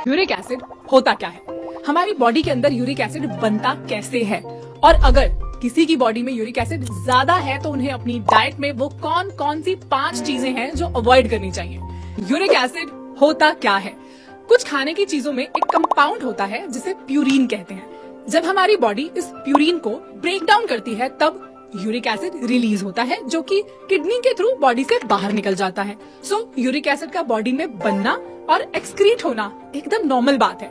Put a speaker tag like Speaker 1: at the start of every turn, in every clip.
Speaker 1: Uric acid होता क्या है, हमारी बॉडी के अंदर यूरिक एसिड बनता कैसे है, और अगर किसी की बॉडी में यूरिक एसिड ज्यादा है तो उन्हें अपनी डाइट में वो कौन कौन सी 5 चीजें हैं जो अवॉइड करनी चाहिए। यूरिक एसिड होता क्या है? कुछ खाने की चीजों में एक कंपाउंड होता है जिसे प्यूरिन कहते हैं। जब हमारी बॉडी इस प्यूरिन को ब्रेक डाउन करती है तब यूरिक एसिड रिलीज होता है जो कि किडनी के थ्रू बॉडी से बाहर निकल जाता है। सो यूरिक एसिड का बॉडी में बनना और एक्सक्रीट होना एकदम नॉर्मल बात है।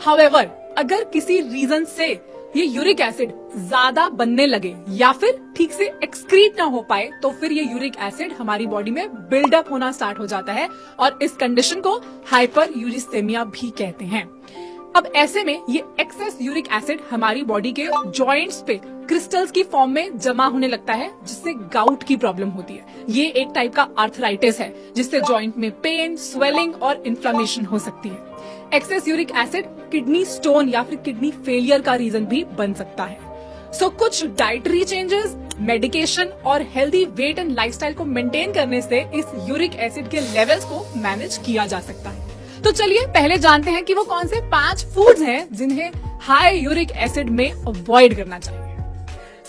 Speaker 1: हाउएवर, अगर किसी रीजन से ये यूरिक एसिड ज्यादा बनने लगे या फिर ठीक से एक्सक्रीट ना हो पाए तो फिर ये यूरिक एसिड हमारी बॉडी में बिल्डअप होना स्टार्ट हो जाता है और इस कंडीशन को हाइपर यूरिसेमिया भी कहते हैं। अब ऐसे में ये एक्सेस यूरिक एसिड हमारी बॉडी के जॉइंट्स पे क्रिस्टल्स की फॉर्म में जमा होने लगता है जिससे गाउट की प्रॉब्लम होती है। ये एक टाइप का आर्थराइटिस है जिससे जॉइंट में पेन, स्वेलिंग और इन्फ्लेमेशन हो सकती है। Excess uric acid kidney stone या फिर किडनी फेलियर का रीजन भी बन सकता है। सो कुछ डाइटरी चेंजेस, मेडिकेशन और हेल्दी वेट एंड लाइफस्टाइल को मेंटेन करने से इस यूरिक एसिड के लेवल्स को मैनेज किया जा सकता है। तो चलिए पहले जानते हैं कि वो कौन से 5 फूड्स हैं जिन्हें हाई यूरिक एसिड में अवॉइड करना चाहिए।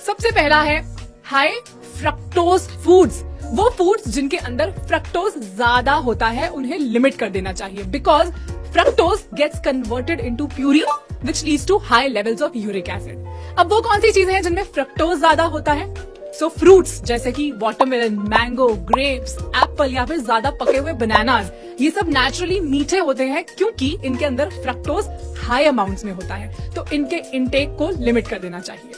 Speaker 1: सबसे पहला है हाई फ्रक्टोज फूड्स। वो फूड्स जिनके अंदर फ्रक्टोज ज्यादा होता है उन्हें लिमिट कर देना चाहिए because fructose gets converted into purine which leads to high levels of uric acid. अब वो कौन सी चीजें हैं जिनमें फ्रक्टोज ज्यादा होता है? सो फ्रूट्स जैसे कि वाटरमेलन, मैंगो, ग्रेप्स, एप्पल या फिर ज्यादा पके हुए बनानास, ये सब नेचुरली मीठे होते हैं क्योंकि इनके अंदर फ्रक्टोज हाई अमाउंट्स में होता है, तो इनके इंटेक को लिमिट कर देना चाहिए।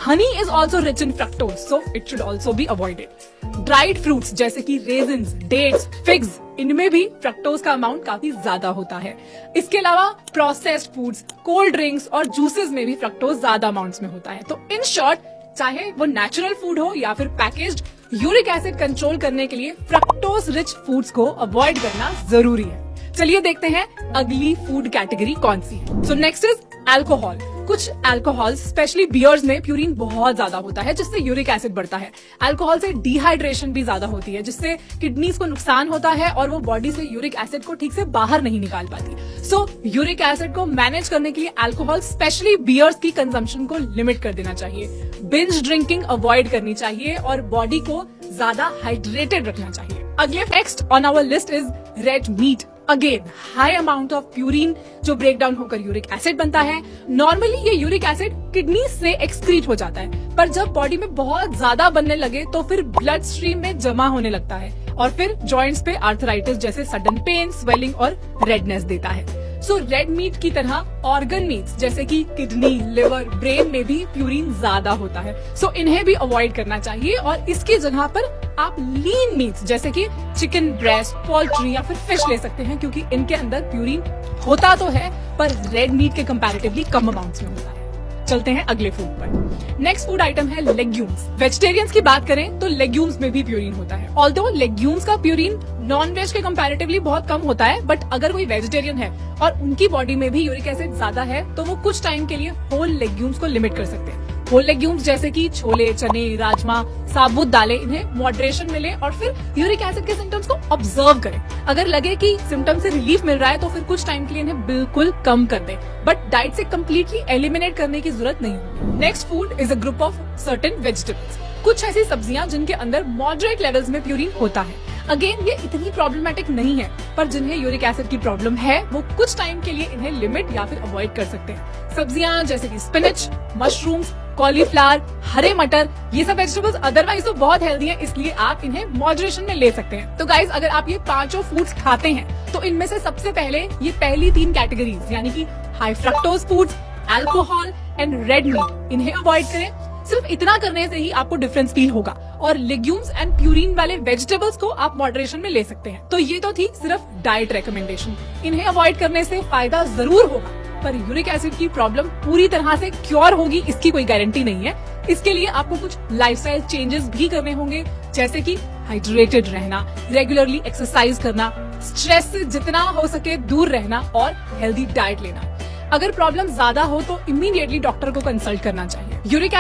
Speaker 1: Honey is also rich in fructose so it should also be avoided. Dried fruits जैसे कि रेजिन्स, डेट्स, फिग्स, इनमें भी फ्रक्टोज का अमाउंट काफी ज्यादा होता है। इसके अलावा प्रोसेस्ड फूड्स, कोल्ड ड्रिंक्स और जूसेस में भी फ्रक्टोज ज्यादा अमाउंट्स में होता है। तो इन शॉर्ट, चाहे वो नेचुरल फूड हो या फिर पैकेज्ड, यूरिक एसिड कंट्रोल करने के लिए फ्रक्टोज रिच फूड्स को अवॉइड करना जरूरी है। चलिए देखते हैं अगली फूड कैटेगरी कौन सी है। So next is alcohol. कुछ अल्कोहल स्पेशली बियर्स में प्यूरिन बहुत ज्यादा होता है जिससे यूरिक एसिड बढ़ता है। अल्कोहल से डिहाइड्रेशन भी ज्यादा होती है जिससे किडनीज को नुकसान होता है और वो बॉडी से यूरिक एसिड को ठीक से बाहर नहीं निकाल पाती। सो यूरिक एसिड को मैनेज करने के लिए अल्कोहल स्पेशली बियर्स की कंजम्पशन को लिमिट कर देना चाहिए। बिंज ड्रिंकिंग अवॉइड करनी चाहिए और बॉडी को ज्यादा हाइड्रेटेड रखना चाहिए। अगले next on our list is red meat. Again high amount of purine जो ब्रेक डाउन होकर यूरिक एसिड बनता है। नॉर्मली ये यूरिक एसिड किडनी से एक्सक्रीट हो जाता है पर जब बॉडी में बहुत ज्यादा बनने लगे तो फिर ब्लड स्ट्रीम में जमा होने लगता है और फिर जॉइंट्स पे आर्थराइटिस जैसे सडन पेन, स्वेलिंग और रेडनेस देता है। सो रेड मीट की तरह ऑर्गन मीट्स जैसे कि किडनी, लिवर, ब्रेन में भी प्यूरिन ज्यादा होता है। सो इन्हें भी अवॉइड करना चाहिए और इसकी जगह पर आप लीन मीट्स जैसे कि चिकन ब्रेस्ट, पोल्ट्री या फिर फिश ले सकते हैं क्योंकि इनके अंदर प्यूरिन होता तो है पर रेड मीट के कंपैरेटिवली कम अमाउंट्स में होता है। चलते हैं अगले फूड पर। नेक्स्ट फूड आइटम है लेग्यूम्स। वेजिटेरियंस की बात करें तो लेग्यूम्स में भी प्यूरिन होता है। ऑल्दो लेग्यूम्स का प्यूरिन नॉन वेज के कंपैरेटिवली बहुत कम होता है बट अगर कोई वेजिटेरियन है और उनकी बॉडी में भी यूरिक एसिड ज्यादा है तो वो कुछ टाइम के लिए होल लेग्यूम्स को लिमिट कर सकते हैं। होल लेग्यूम्स जैसे कि छोले, चने, राजमा, साबुत दालें, इन्हें मॉडरेशन में लें और फिर यूरिक एसिड के सिम्टम्स को ऑब्जर्व करें। अगर लगे कि सिम्टम्स से रिलीफ मिल रहा है तो फिर कुछ टाइम के लिए इन्हें बिल्कुल कम कर दें बट डाइट से कम्प्लीटली एलिमिनेट करने की जरूरत नहीं होगी। Next food is a group of certain vegetables. कुछ ऐसी सब्जियां जिनके अंदर मॉडरेट लेवल्स में प्यूरिन होता है। अगेन ये इतनी प्रॉब्लमेटिक नहीं है पर जिन्हें यूरिक एसिड की प्रॉब्लम है वो कुछ टाइम के लिए इन्हें लिमिट या फिर अवॉइड कर सकते हैं। सब्जियां जैसे कि स्पिनच, मशरूम्स, कॉलीफ्लावर, हरे मटर, ये सब वेजिटेबल्स अदरवाइज तो बहुत हेल्दी हैं इसलिए आप इन्हें मॉडरेशन में ले सकते हैं। तो गाइज अगर आप ये 5 फूड्स खाते हैं तो इनमें से सबसे पहले ये पहली 3 कैटेगरीज यानी कि high fructose foods, alcohol and red meat, इन्हें अवॉइड करें। सिर्फ इतना करने से ही आपको डिफरेंस फील होगा और लेग्यूम्स एंड प्यूरिन वाले वेजिटेबल्स को आप मॉडरेशन में ले सकते हैं। तो ये तो थी सिर्फ डाइट रेकमेंडेशन। इन्हें अवॉइड करने से फायदा जरूर होगा पर यूरिक एसिड की प्रॉब्लम पूरी तरह से क्योर होगी इसकी कोई गारंटी नहीं है। इसके लिए आपको कुछ लाइफस्टाइल चेंजेस भी करने होंगे जैसे कि हाइड्रेटेड रहना, रेगुलरली एक्सरसाइज करना, स्ट्रेस से जितना हो सके दूर रहना और हेल्दी डाइट लेना। अगर प्रॉब्लम ज्यादा हो तो इमीडिएटली डॉक्टर को कंसल्ट करना चाहिए। यूरिक